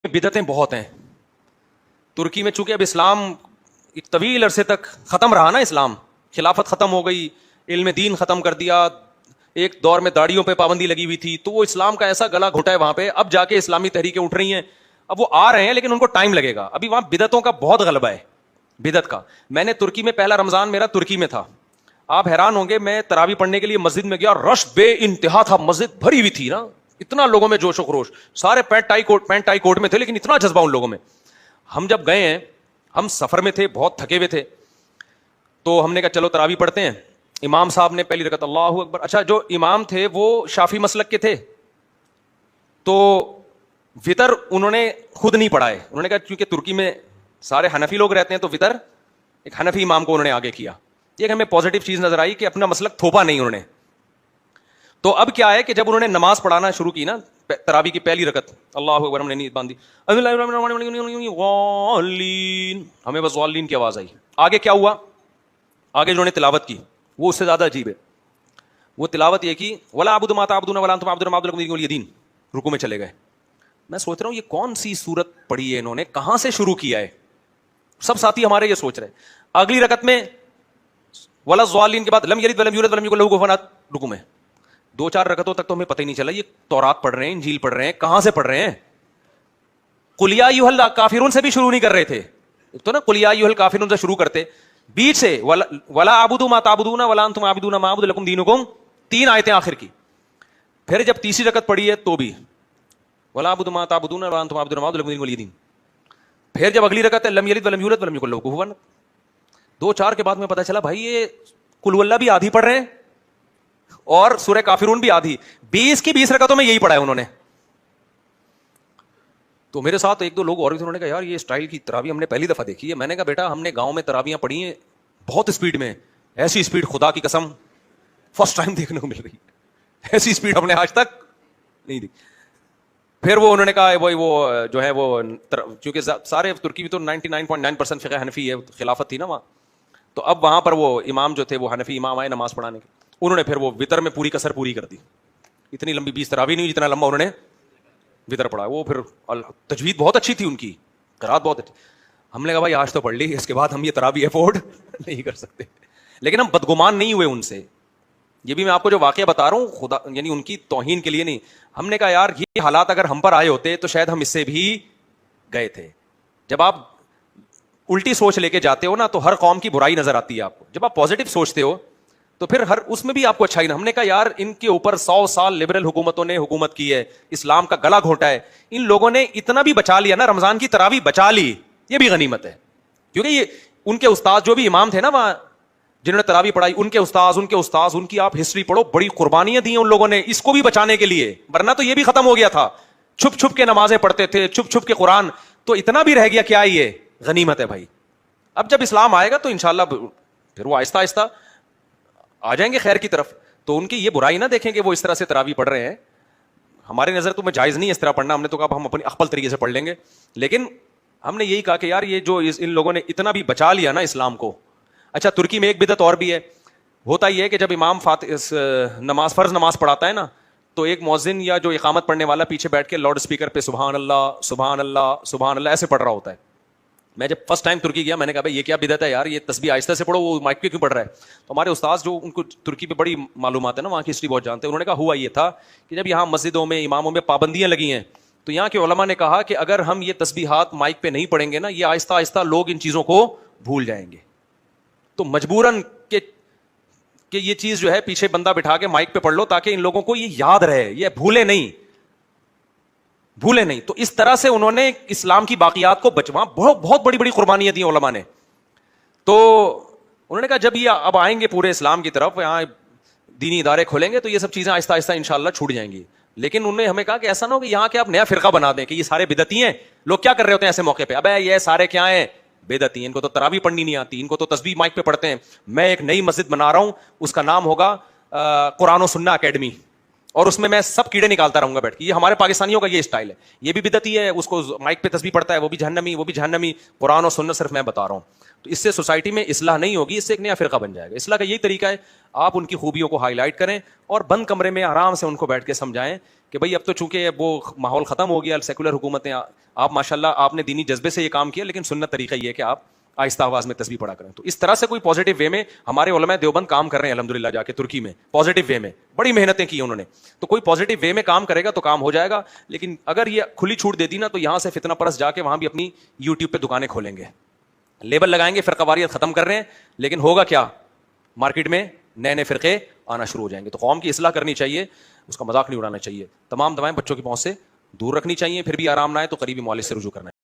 بدعتیں بہت ہیں ترکی میں، چونکہ اب اسلام ایک طویل عرصے تک ختم رہا نا، اسلام خلافت ختم ہو گئی، علم دین ختم کر دیا، ایک دور میں داڑیوں پہ پابندی لگی ہوئی تھی، تو وہ اسلام کا ایسا گلا گھٹا ہے وہاں پہ، اب جا کے اسلامی تحریکیں اٹھ رہی ہیں، اب وہ آ رہے ہیں لیکن ان کو ٹائم لگے گا، ابھی وہاں بدعتوں کا بہت غلبہ ہے، بدعت کا۔ میں نے ترکی میں پہلا رمضان میرا ترکی میں تھا، آپ حیران ہوں گے، میں تراویح پڑھنے کے لیے مسجد میں گیا، رش بے انتہا تھا، مسجد بھری ہوئی تھی نا، اتنا لوگوں میں جوش و خروش، سارے پینٹ ٹائی کوٹ میں تھے، لیکن اتنا جذبہ ان لوگوں میں۔ ہم جب گئے ہیں، ہم سفر میں تھے، بہت تھکے ہوئے تھے، تو ہم نے کہا چلو تراویح پڑھتے ہیں۔ امام صاحب نے پہلی رکعت اللہ اکبر، اچھا جو امام تھے وہ شافی مسلک کے تھے، تو وطر انہوں نے خود نہیں پڑھائے، انہوں نے کہا کیونکہ ترکی میں سارے حنفی لوگ رہتے ہیں تو وطر ایک حنفی امام کو انہوں نے آگے کیا، یہ ہمیں پازیٹیو چیز نظر آئی کہ اپنا مسلک تھوپا نہیں انہوں نے۔ تو اب کیا ہے کہ جب انہوں نے نماز پڑھانا شروع کی نا، تراویح کی پہلی رکعت اللہ اکبر ہم نے نہیں باندھی، ہمیں بس والین کی آواز آئی، آگے کیا ہوا، آگے انہوں نے تلاوت کی، وہ اس سے زیادہ عجیب ہے، وہ تلاوت یہ کی ولا اعبد ما تعبدون ولا انتم عابدون ما اعبد لكم دينكم ولي دين، رکوع میں چلے گئے۔ میں سوچ رہا ہوں یہ کون سی سورت پڑھی ہے انہوں نے، کہاں سے شروع کیا ہے، سب ساتھی ہمارے یہ سوچ رہے ہیں۔ اگلی رکعت میں ولا الضالین کے بعد لم یلد ولم یولد ولم یکن له کفوا احد، رکوع میں 2-4 رکعتوں تک تو ہمیں پتہ ہی نہیں چلا یہ تورات پڑھ رہے ہیں، انجیل پڑھ رہے ہیں، کہاں سے پڑھ رہے ہیں۔ قل یا ایھا الکافرون سے بھی شروع نہیں کر رہے تھے، تو نا قل یا ایھا الکافرون سے شروع کرتے، بیچ سے ولا اعبد ما تعبدون ولا انتم عابدون ما اعبد لكم دينكم، 3 آیتیں آخر کی۔ پھر جب تیسری رکعت پڑھی ہے تو بھی ولا اعبد ما تعبدون ولا انتم عابدون ما اعبد لكم دينكم ولي دين۔ پھر جب اگلی رکعت ہے لم یلد ولم یولد ولم یکن له کفوا احد، 2-4 کے بعد میں پتہ چلا بھائی یہ قل واللہ بھی آدھی پڑھ رہے ہیں اور سورہ کافرون بھی آدھی، 20 کی 20 رکعتوں میں یہی پڑھا ہے انہوں نے۔ تو میرے ساتھ 1-2 لوگ اور بھی تھے، انہوں نے کہا یار یہ اسٹائل کی تراویح ہم نے پہلی دفعہ دیکھی ہے۔ میں نے کہا بیٹا ہم نے گاؤں میں تراویحاں پڑھی ہیں بہت اسپیڈ میں، ایسی اسپیڈ خدا کی قسم فرسٹ ٹائم دیکھنے کو مل رہی ہے، ایسی اسپیڈ ہم نے آج تک نہیں دیکھی۔ پھر وہ انہوں نے کہا وہ جو ہے وہ چونکہ سارے ترکی میں تو 99.9% فقہ حنفی ہے، خلافت تھی نا وہاں، تو اب وہاں پر وہ امام جو تھے وہ حنفی امام آئے نماز پڑھانے کے، انہوں نے پھر وہ وطر میں پوری کسر پوری کر دی، اتنی لمبی 20 تراویح نہیں، جتنا لمبا انہوں نے وطر پڑھا۔ وہ پھر تجوید بہت اچھی تھی ان کی، قرات بہت اچھی۔ ہم نے کہا بھائی آج تو پڑھ لی، اس کے بعد ہم یہ تراویح افورڈ نہیں کر سکتے، لیکن ہم بدگمان نہیں ہوئے ان سے۔ یہ بھی میں آپ کو جو واقعہ بتا رہا ہوں خدا یعنی ان کی توہین کے لیے نہیں، ہم نے کہا یار یہ حالات اگر ہم پر آئے ہوتے تو شاید ہم اس سے بھی گئے تھے۔ جب آپ الٹی سوچ لے کے جاتے ہو نا تو ہر قوم کی برائی نظر آتی ہے آپ کو، جب آپ پازیٹیو سوچتے ہو تو پھر ہر اس میں بھی آپ کو اچھائی نہ۔ ہم نے کہا یار ان کے اوپر 100 سال لبرل حکومتوں نے حکومت کی ہے، اسلام کا گلا گھونٹا ہے، ان لوگوں نے اتنا بھی بچا لیا نا، رمضان کی تراویح بچا لی، یہ بھی غنیمت ہے، کیونکہ یہ ان کے استاد جو بھی امام تھے نا وہاں جنہوں نے تراویح پڑھائی، ان کے استاذ ان کی آپ ہسٹری پڑھو، بڑی قربانیاں دی ہیں ان لوگوں نے اس کو بھی بچانے کے لیے، ورنہ تو یہ بھی ختم ہو گیا تھا۔ چھپ چھپ کے نمازیں پڑھتے تھے، چھپ چھپ کے قرآن، تو اتنا بھی رہ گیا، کیا یہ غنیمت ہے بھائی۔ اب جب اسلام آئے گا تو انشاءاللہ پھر وہ آہستہ آہستہ آ جائیں گے خیر کی طرف، تو ان کی یہ برائی نہ دیکھیں کہ وہ اس طرح سے تراویح پڑھ رہے ہیں، ہماری نظر تو میں جائز نہیں اس طرح پڑھنا، ہم نے تو کہا ہم اپنی اخپل طریقے سے پڑھ لیں گے، لیکن ہم نے یہی کہا کہ یار یہ جو ان لوگوں نے اتنا بھی بچا لیا نا اسلام کو۔ اچھا ترکی میں ایک بدعت اور بھی ہے، ہوتا یہ ہے کہ جب امام نماز فرض نماز پڑھاتا ہے نا تو ایک مؤذن یا جو اقامت پڑھنے والا پیچھے بیٹھ کے لاؤڈ اسپیکر پہ سبحان اللہ سبحان اللہ سبحان اللہ ایسے پڑھ رہا ہوتا ہے۔ میں جب فرسٹ ٹائم ترکی گیا میں نے کہا بھائی یہ کیا بدعت ہے یار، یہ تسبیح آہستہ سے پڑھو، وہ مائک پہ کیوں پڑھ رہا ہے؟ تو ہمارے استاذ جو ان کو ترکی پہ بڑی معلومات ہے نا، وہاں کی ہسٹری بہت جانتے ہیں، انہوں نے کہا ہوا یہ تھا کہ جب یہاں مسجدوں میں اماموں میں پابندیاں لگی ہیں تو یہاں کے علماء نے کہا کہ اگر ہم یہ تسبیحات مائک پہ نہیں پڑھیں گے نا، یہ آہستہ آہستہ لوگ ان چیزوں کو بھول جائیں گے، تو مجبوراً کہ یہ چیز جو ہے پیچھے بندہ بٹھا کے مائک پہ پڑھ لو تاکہ ان لوگوں کو یہ یاد رہے، یہ بھولے نہیں۔ تو اس طرح سے انہوں نے اسلام کی باقیات کو بچوا، بہت بڑی بڑی قربانیاں دی علماء نے۔ تو انہوں نے کہا جب یہ اب آئیں گے پورے اسلام کی طرف، یہاں دینی ادارے کھولیں گے تو یہ سب چیزیں آہستہ آہستہ انشاءاللہ چھوٹ جائیں گی، لیکن انہوں نے ہمیں کہا کہ ایسا نہ ہو کہ یہاں کے آپ نیا فرقہ بنا دیں کہ یہ سارے بدعتی ہیں۔ لوگ کیا کر رہے ہوتے ہیں ایسے موقع پہ، ابے یہ سارے کیا ہیں، بدعتی ہیں، ان کو تو تراویح پڑھنی نہیں آتی، ان کو تو تسبیح مائک پہ پڑھتے ہیں۔ میں ایک نئی مسجد بنا رہا ہوں، اس کا نام ہوگا قرآن و سنہ اکیڈمی، اور اس میں سب کیڑے نکالتا رہوں گا بیٹھ کے۔ یہ ہمارے پاکستانیوں کا یہ اسٹائل ہے، یہ بھی بدعتی ہے، اس کو مائک پہ تسبیح پڑھتا ہے، وہ بھی جہنمی، قرآن و سنت صرف میں بتا رہا ہوں۔ تو اس سے سوسائٹی میں اصلاح نہیں ہوگی، اس سے ایک نیا فرقہ بن جائے گا۔ اصلاح کا یہی طریقہ ہے، آپ ان کی خوبیوں کو ہائی لائٹ کریں اور بند کمرے میں آرام سے ان کو بیٹھ کے سمجھائیں کہ بھائی اب تو چونکہ وہ ماحول ختم ہو گیا, سیکولر حکومتیں, آپ ماشاءاللہ آپ نے دینی جذبے سے یہ کام کیا, لیکن سنت طریقہ یہ ہے کہ آپ آہستہ آواز میں تسبیح پڑھا کریں. تو اس طرح سے کوئی پازیٹیو وے میں ہمارے علماء دیوبند کام کر رہے ہیں الحمدللہ, جا کے ترکی میں پازیٹیو وے میں بڑی محنتیں کی انہوں نے. تو کوئی پازیٹیو وے میں کام کرے گا تو کام ہو جائے گا, لیکن اگر یہ کھلی چھوٹ دے دی نا تو یہاں سے فتنہ پرست جا کے وہاں بھی اپنی یوٹیوب پہ دکانیں کھولیں گے, لیبل لگائیں گے فرقہ واریت ختم کر رہے ہیں, لیکن ہوگا کیا, مارکیٹ میں نئے نئے فرقے آنا شروع ہو جائیں گے. تو قوم کی اصلاح کرنی چاہیے, اس کا مذاق نہیں اڑانا چاہیے. تمام دوائیں بچوں کی پہنچ سے دور رکھنی چاہیے, پھر بھی آرام نہ آئے تو قریبی معالج سے رجوع کرنا ہے.